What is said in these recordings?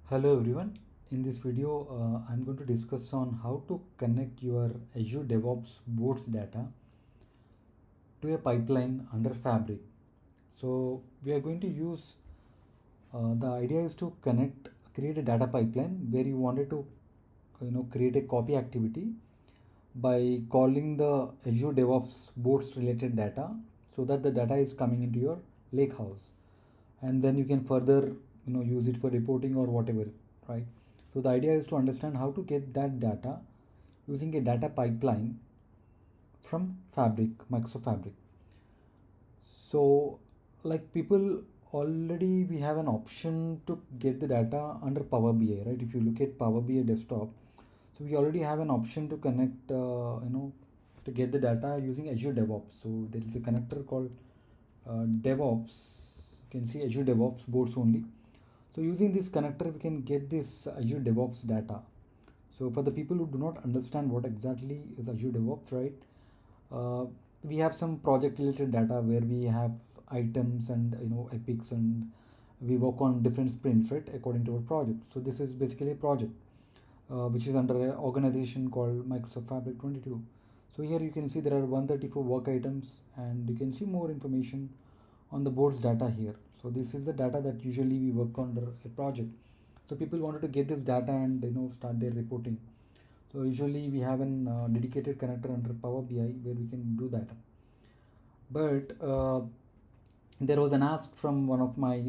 Hello everyone. In this video, I'm going to discuss on how to connect your Azure DevOps Boards data to a pipeline under Fabric. So we are going to use, the idea is to create a data pipeline where you wanted to, create a copy activity by calling the Azure DevOps Boards related data so that the data is coming into your lakehouse, and then you can further use it for reporting or whatever, right? So the idea is to understand how to get that data using a data pipeline from Microsoft Fabric. So, like, people, already we have an option to get the data under Power BI, right? If you look at Power BI desktop, so we already have an option to connect, to get the data using Azure DevOps. So there is a connector called DevOps. You can see Azure DevOps Boards only. So using this connector, we can get this Azure DevOps data. So for the people who do not understand what exactly is Azure DevOps, right? Uh, we have some project related data where we have items and epics, and we work on different sprints, right, according to our project. So this is basically a project which is under an organization called Microsoft Fabric 22. So here you can see there are 134 work items, and you can see more information on the board's data here. So this is the data that usually we work under a project. So people wanted to get this data and start their reporting. So usually we have an dedicated connector under Power BI where we can do that. But there was an ask from one of my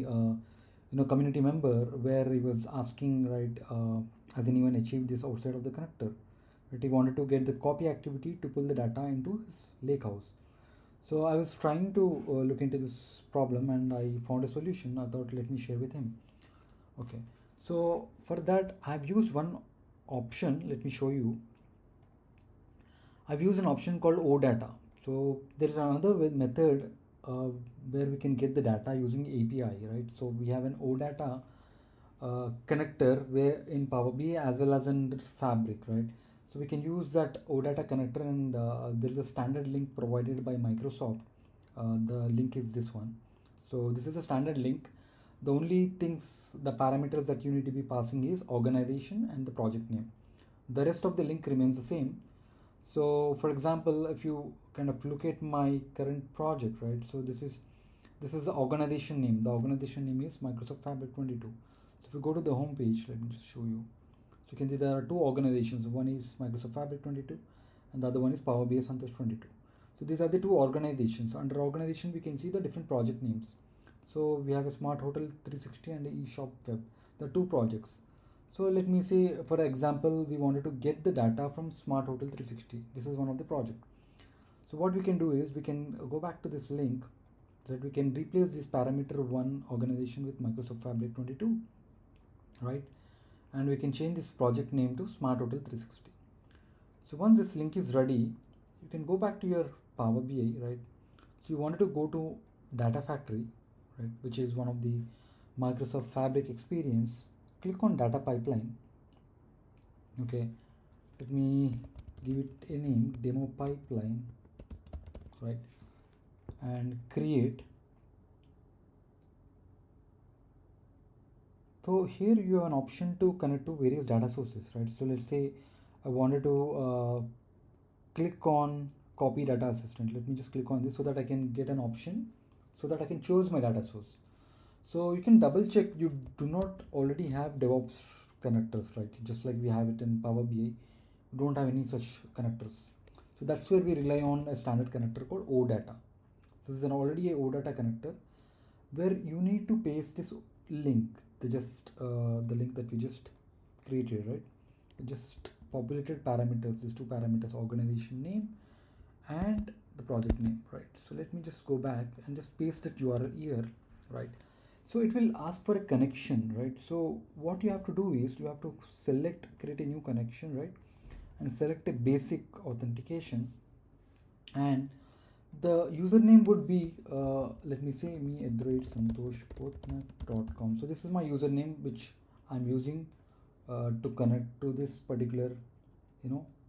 community member where he was asking, right, has anyone achieved this outside of the connector? But he wanted to get the copy activity to pull the data into his lakehouse. So I was trying to look into this problem, and I found a solution. I thought, let me share with him. Okay, so for that I've used one option. Let me show you. I've used an option called OData. So there is another method where we can get the data using API, right? So we have an OData connector where in Power BI as well as in Fabric, right? So we can use that OData connector, and there is a standard link provided by Microsoft. The link is this one. So this is a standard link. The only things, the parameters that you need to be passing is organization and the project name. The rest of the link remains the same. So for example, if you kind of look at my current project, right? So this is the organization name. The organization name is Microsoft Fabric 22. So if you go to the home page, let me just show you. So you can see there are two organizations. One is Microsoft Fabric 22 and the other one is Power BI Santosh 22. So these are the two organizations. Under organization, we can see the different project names. So we have a Smart Hotel 360 and a eShop Web. The two projects. So let me say, for example, we wanted to get the data from Smart Hotel 360. This is one of the project. So what we can do is we can go back to this link, that we can replace this parameter 1 organization with Microsoft Fabric 22, right? And we can change this project name to Smart Hotel 360. So once this link is ready, you can go back to your Power BI, right? So you wanted to go to Data Factory, right, which is one of the Microsoft Fabric experience. Click on Data Pipeline. Okay, let me give it a name, Demo Pipeline, right, and create. So here you have an option to connect to various data sources, right? So let's say I wanted to click on copy data assistant. Let me just click on this so that I can get an option so that I can choose my data source. So you can double check you do not already have DevOps connectors, right? Just like we have it in Power BI, we don't have any such connectors. So that's where we rely on a standard connector called OData. So this is already a OData connector where you need to paste this link, the link that we just created, right? Just populated parameters, these two parameters, organization name and the project name, right? So let me just go back and just paste that URL here, right? So it will ask for a connection, right? So what you have to do is you have to create a new connection, right? And select a basic authentication, and the username would be let me say me@santoshpotnak.com. So this is my username which I'm using to connect to this particular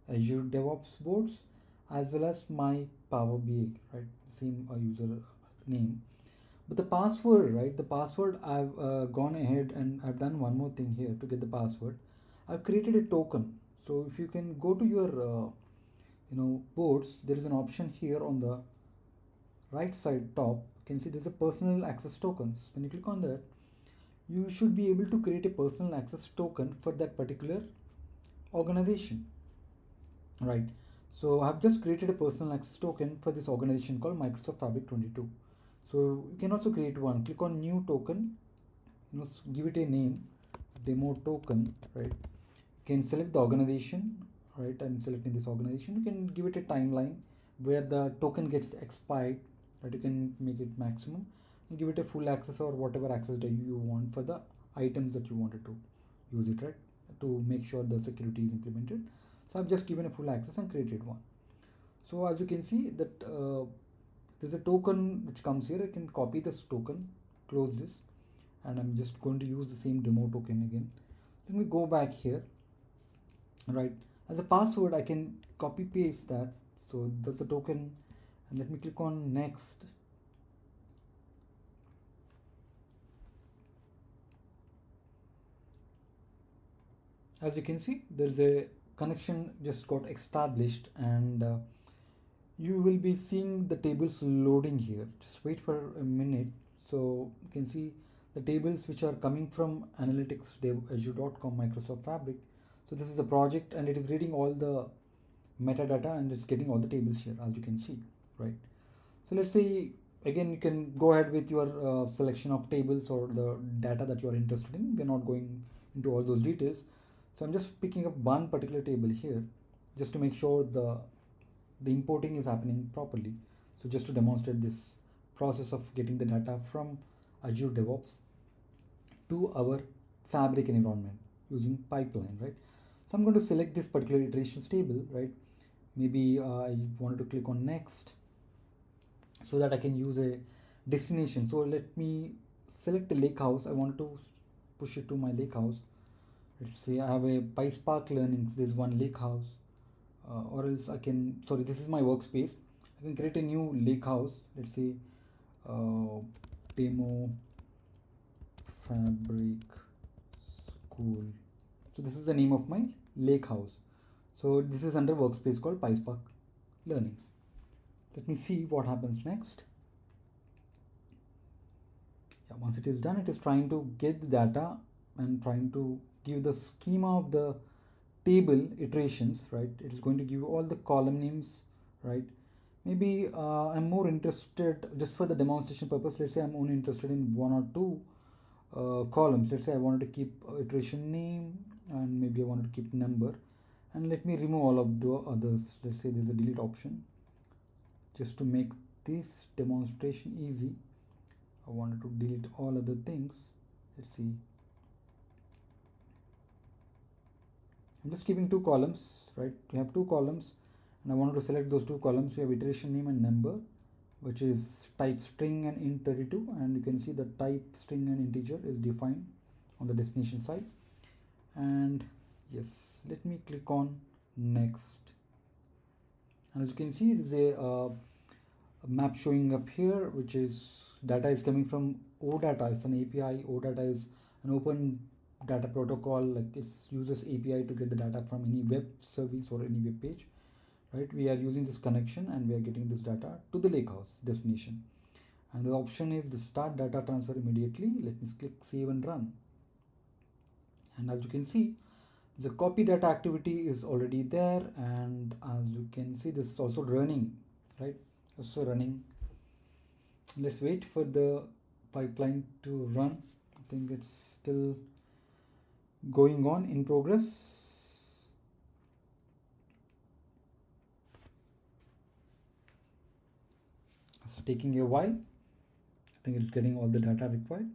Azure DevOps Boards, as well as my Power BI, right? Same user name. But the password, right? The password, I've gone ahead and I've done one more thing here to get the password. I've created a token. So if you can go to your boards, there is an option here on the right side top. You can see there's a personal access tokens. When you click on that, you should be able to create a personal access token for that particular organization, right? So I've just created a personal access token for this organization called Microsoft Fabric 22. So you can also create one. Click on new token, give it a name, demo token, right? You can select the organization, right? I'm selecting this organization. You can give it a timeline where the token gets expired, right? You can make it maximum and give it a full access or whatever access that you want for the items that you wanted to use it, right? To make sure the security is implemented. So I've just given a full access and created one. So as you can see that there's a token which comes here. I can copy this token, close this, and I'm just going to use the same demo token again. Let me go back here, right? As a password, I can copy paste that. So that's the token, and let me click on next. As you can see, there's a connection just got established, and you will be seeing the tables loading here. Just wait for a minute. So you can see the tables which are coming from analytics dev azure.com Microsoft Fabric. So this is a project and it is reading all the metadata and it's getting all the tables here, as you can see, right? So let's say again you can go ahead with your selection of tables or the data that you are interested in. We're not going into all those details. So I'm just picking up one particular table here just to make sure the importing is happening properly. So just to demonstrate this process of getting the data from Azure DevOps to our Fabric environment using pipeline, right? So I'm going to select this particular iterations table, right? Maybe I wanted to click on next so that I can use a destination. So let me select the lakehouse. I want to push it to my lakehouse. Let's say I have a PySpark learnings. There's one lakehouse. Or else I can, sorry, this is my workspace. I can create a new lakehouse. Let's say demo fabric school. So this is the name of my lakehouse. So this is under workspace called PySpark learnings. Let me see what happens next. Yeah, once it is done, it is trying to get the data and trying to give the schema of the table iterations, right? It is going to give all the column names, right? Maybe I'm more interested, just for the demonstration purpose, let's say I'm only interested in one or two columns. Let's say I wanted to keep iteration name and maybe I wanted to keep number, and let me remove all of the others. Let's say there's a delete option just to make this demonstration easy. I wanted to delete all other things. Let's see, I'm just keeping two columns, right? You have two columns and I wanted to select those two columns. You have iteration name and number, which is type string and int32, and you can see the type string and integer is defined on the destination side. And yes, let me click on next, and as you can see there's a map showing up here, which is data is coming from OData. It's an API. OData is an open data protocol, like it uses API to get the data from any web service or any web page, right? We are using this connection and we are getting this data to the lakehouse destination, and the option is the start data transfer immediately. Let me click save and run, and as you can see the copy data activity is already there, and as you can see this is also running, right? Also running. Let's wait for the pipeline to run. I think it's still going on, in progress. It's taking a while. I think it's getting all the data required.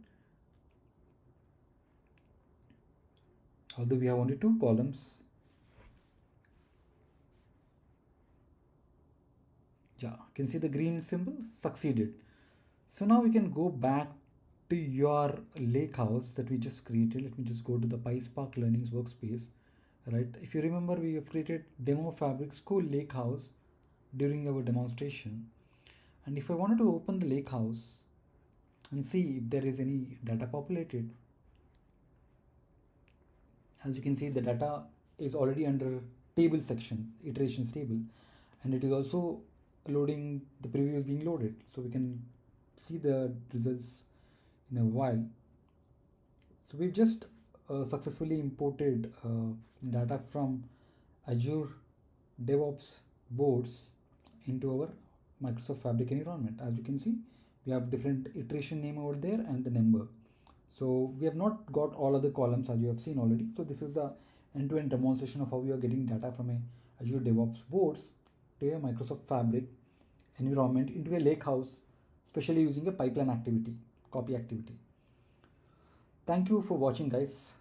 Although we have only two columns. Yeah, you can see the green symbol succeeded. So now we can go back to your lakehouse that we just created. Let me just go to the PySpark Learnings workspace, right? If you remember, we have created demo fabric school lakehouse during our demonstration. And if I wanted to open the lakehouse, and see if there is any data populated. As you can see, the data is already under table section, iterations table, and it is also loading, the preview is being loaded, so we can see the results in a while. So we've just successfully imported data from Azure DevOps Boards into our Microsoft Fabric environment. As you can see, we have different iteration name over there and the number. So we have not got all other columns as you have seen already. So this is a end-to-end demonstration of how we are getting data from a Azure DevOps Boards to a Microsoft Fabric environment into a lakehouse, especially using a pipeline activity, copy activity. Thank you for watching, guys.